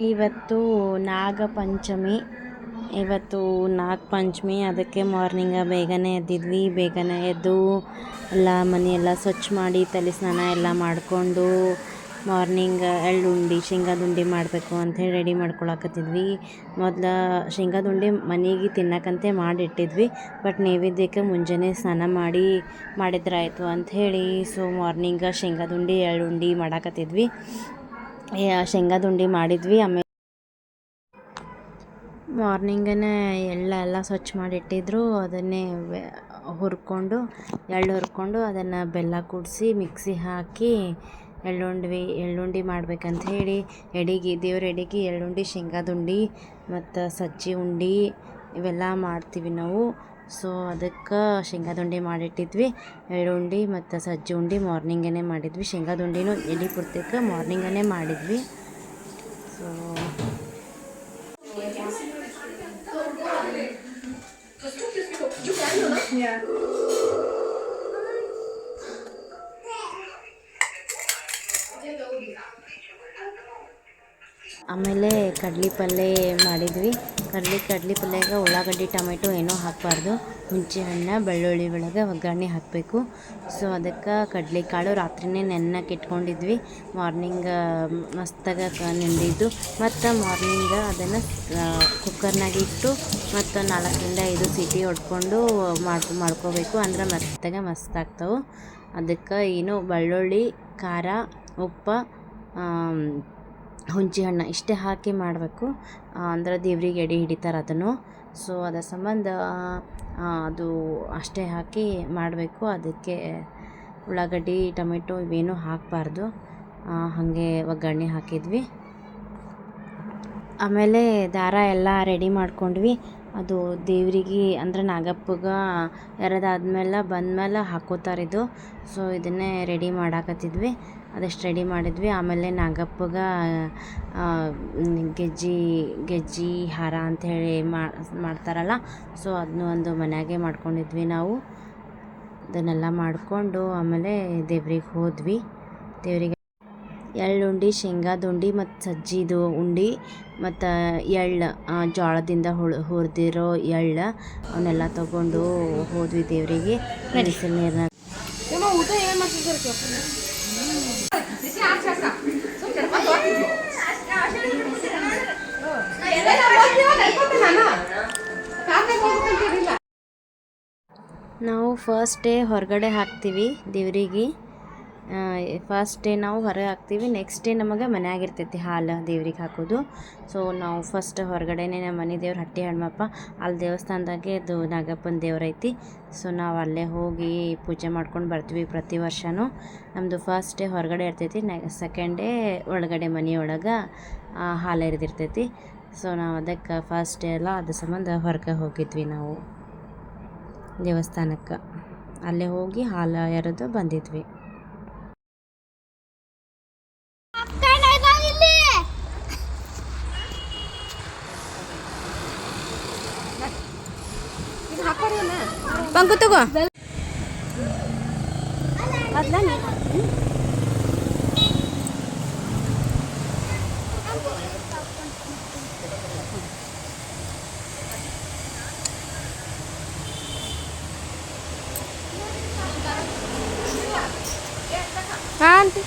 ಇವತ್ತು ನಾಗಪಂಚಮಿ. ಅದಕ್ಕೆ ಮಾರ್ನಿಂಗ ಬೇಗನೆ ಎದ್ದಿದ್ವಿ. ಬೇಗನೆ ಎದ್ದು ಎಲ್ಲ ಮನೆಯೆಲ್ಲ ಸ್ವಚ್ಛ ಮಾಡಿ ತಲೆ ಸ್ನಾನ ಎಲ್ಲ ಮಾಡಿಕೊಂಡು ಮಾರ್ನಿಂಗ್ ಎಳ್ಳುಂಡಿ ಶೇಂಗಾದ ಉಂಡೆ ಮಾಡಬೇಕು ಅಂಥೇಳಿ ರೆಡಿ ಮಾಡ್ಕೊಳಕತ್ತಿದ್ವಿ. ಮೊದಲು ಶೇಂಗಾದ ಉಂಡೆ ಮನೆಗೆ ತಿನ್ನಕ್ಕಂತೆ ಮಾಡಿಟ್ಟಿದ್ವಿ. ಬಟ್ ನೈವೇದ್ಯಕ್ಕೆ ಮುಂಜಾನೆ ಸ್ನಾನ ಮಾಡಿದ್ರಾಯ್ತು ಅಂಥೇಳಿ ಸೊ ಮಾರ್ನಿಂಗ ಶೇಂಗಾದ ಉಂಡೆ ಎಳ್ಳುಂಡೆ ಮಾಡಾಕತ್ತಿದ್ವಿ. ಶೇಂಗಾದ ಉಂಡೆ ಮಾಡಿದ್ವಿ. ಆಮೇಲೆ ಮಾರ್ನಿಂಗನೇ ಎಳ್ಳೆಲ್ಲ ಸ್ವಚ್ಛ ಮಾಡಿಟ್ಟಿದ್ರು. ಅದನ್ನೇ ಎಳ್ಳು ಹುರ್ಕೊಂಡು ಅದನ್ನು ಬೆಲ್ಲ ಕೂಡಿಸಿ ಮಿಕ್ಸಿ ಹಾಕಿ ಎಳ್ಳುಂಡೆ ಮಾಡ್ಬೇಕಂತ ಹೇಳಿ ದೇವ್ರ ಎಡೆಗೆ ಎಳ್ಳುಂಡೆ, ಶೇಂಗಾದ ಉಂಡೆ ಮತ್ತು ಸಜ್ಜಿ ಉಂಡೆ ಇವೆಲ್ಲ ಮಾಡ್ತೀವಿ ನಾವು. ಸೊ ಅದಕ್ಕೆ ಶೇಂಗಾದ ಉಂಡೆ ಮಾಡಿಟ್ಟಿದ್ವಿ. ಎಳ್ಳುಂಡೆ ಮತ್ತು ಸಜ್ಜಿ ಉಂಡೆ ಮಾರ್ನಿಂಗೇ ಮಾಡಿದ್ವಿ. ಶೇಂಗಾದ ಉಂಡೆನೂ ಎಡೆ ಪುರ್ತಕ್ಕೆ ಮಾರ್ನಿಂಗೇ ಮಾಡಿದ್ವಿ. ಸೊ ಆಮೇಲೆ ಕಡ್ಲಿ ಪಲ್ಯ ಮಾಡಿದ್ವಿ. ಕಡ್ಲಿ ಪಲ್ಯಗೆ ಉಳ್ಳಾಗಡ್ಡಿ, ಟೊಮೆಟೊ ಏನೂ ಹಾಕಬಾರ್ದು. ಹುಂಚಿ ಹಣ್ಣು, ಬೆಳ್ಳುಳ್ಳಿ ಒಳಗೆ ಒಗ್ಗರಣೆ ಹಾಕಬೇಕು. ಸೊ ಅದಕ್ಕೆ ಕಡಲೆಕಾಳು ರಾತ್ರಿನೇ ನೆನಕ್ಕೆ ಇಟ್ಕೊಂಡಿದ್ವಿ. ಮಾರ್ನಿಂಗ್ ಮಸ್ತಾಗ ನೆಂದಿದ್ದು ಮತ್ತು ಮಾರ್ನಿಂಗ ಅದನ್ನು ಕುಕ್ಕರ್ನಾಗ ಇಟ್ಟು ಮತ್ತು 4ರಿಂದ 5 ಸೀಟಿ ಹೊಡ್ಕೊಂಡು ಮಾಡ್ಕೋಬೇಕು. ಅಂದ್ರೆ ಮೆತ್ತಗೆ ಮಸ್ತಾಗ್ತವೆ. ಅದಕ್ಕೆ ಬೆಳ್ಳುಳ್ಳಿ, ಖಾರ, ಉಪ್ಪು, ಹುಂಚಿ ಹಣ್ಣು ಇಷ್ಟೇ ಹಾಕಿ ಮಾಡಬೇಕು. ಅಂದ್ರೆ ದೇವ್ರಿಗೆ ಎಡೆ ಹಿಡಿತಾರೆ ಅದನ್ನು. ಸೊ ಅದರ ಸಂಬಂಧ ಅದು ಅಷ್ಟೇ ಹಾಕಿ ಮಾಡಬೇಕು. ಅದಕ್ಕೆ ಉಳ್ಳಾಗಡ್ಡಿ, ಟೊಮೆಟೊ ಇವೇನೂ ಹಾಕಬಾರ್ದು. ಹಾಗೆ ಒಗ್ಗರಣೆ ಹಾಕಿದ್ವಿ. ಆಮೇಲೆ ದಾರ ಎಲ್ಲ ರೆಡಿ ಮಾಡ್ಕೊಂಡ್ವಿ. ಅದು ದೇವ್ರಿಗೆ ಅಂದ್ರೆ ನಾಗಪ್ಪಗೆ ಎರೆದಾದ್ಮೇಲೆ ಬಂದಮೇಲೆ ಹಾಕೋತಾರಿದು. ಸೊ ಇದನ್ನೇ ರೆಡಿ ಮಾಡಾಕತ್ತಿದ್ವಿ. ಅದಷ್ಟು ರೆಡಿ ಮಾಡಿದ್ವಿ. ಆಮೇಲೆ ನಾಗಪ್ಪಗೆ ಗೆಜ್ಜಿ ಹಾರ ಅಂಥೇಳಿ ಮಾಡ್ತಾರಲ್ಲ. ಸೊ ಅದನ್ನೂ ಒಂದು ಮನೆಯಾಗೆ ಮಾಡ್ಕೊಂಡಿದ್ವಿ ನಾವು. ಅದನ್ನೆಲ್ಲ ಮಾಡಿಕೊಂಡು ಆಮೇಲೆ ದೇವ್ರಿಗೆ ಹೋದ್ವಿ. ದೇವರಿಗೆ ಎಳ್ಳುಂಡೆ, ಶೇಂಗಾದ ಉಂಡೆ ಮತ್ತು ಸಜ್ಜಿದು ಉಂಡೆ ಮತ್ತು ಎಳ್ಳು, ಜೋಳದಿಂದ ಹುರಿದಿರೋ ಎಳ್ಳು ಅವನ್ನೆಲ್ಲ ತೊಗೊಂಡು ಹೋದ್ವಿ ದೇವರಿಗೆ. ಬಿಸಿಲು ನೀರನ್ನ ನಾವು ಫಸ್ಟ್ ಡೇ ಹೊರಗಡೆ ಹಾಕ್ತೀವಿ ದೇವರಿಗೆ. ಫಸ್ಟ್ ಡೇ ನಾವು ಹೊರಗೆ ಹಾಕ್ತೀವಿ. ನೆಕ್ಸ್ಟ್ ಡೇ ನಮಗೆ ಮನೆಯಾಗಿರ್ತೈತಿ ಹಾಲು ದೇವ್ರಿಗೆ ಹಾಕೋದು. ಸೊ ನಾವು ಫಸ್ಟ್ ಹೊರಗಡೆನೇ ನಮ್ಮ ಮನೆ ದೇವ್ರು ಹಟ್ಟಿ ಹನುಮಪ್ಪ ಅಲ್ಲಿ ದೇವಸ್ಥಾನದಾಗೆ ಅದು ನಾಗಪ್ಪನ ದೇವ್ರೈತಿ. ಸೊ ನಾವು ಅಲ್ಲೇ ಹೋಗಿ ಪೂಜೆ ಮಾಡ್ಕೊಂಡು ಬರ್ತೀವಿ ಪ್ರತಿ ವರ್ಷವೂ. ನಮ್ಮದು ಫಸ್ಟ್ ಡೇ ಹೊರಗಡೆ ಇರ್ತೈತಿ. ಸೆಕೆಂಡ್ ಡೇ ಒಳಗಡೆ ಮನೆಯೊಳಗೆ ಹಾಲು ಎರೆದಿರ್ತೈತಿ. ಸೊ ನಾವು ಅದಕ್ಕೆ ಫಸ್ಟ್ ಡೇ ಎಲ್ಲ ಅದ್ರ ಸಂಬಂಧ ಹೊರಗೆ ಹೋಗಿದ್ವಿ ನಾವು ದೇವಸ್ಥಾನಕ್ಕೆ. ಅಲ್ಲೇ ಹೋಗಿ ಹಾಲು ಎರೆದು ಬಂದಿದ್ವಿ. ಬಂಕು ತಗೋ ಆಂಟಿ.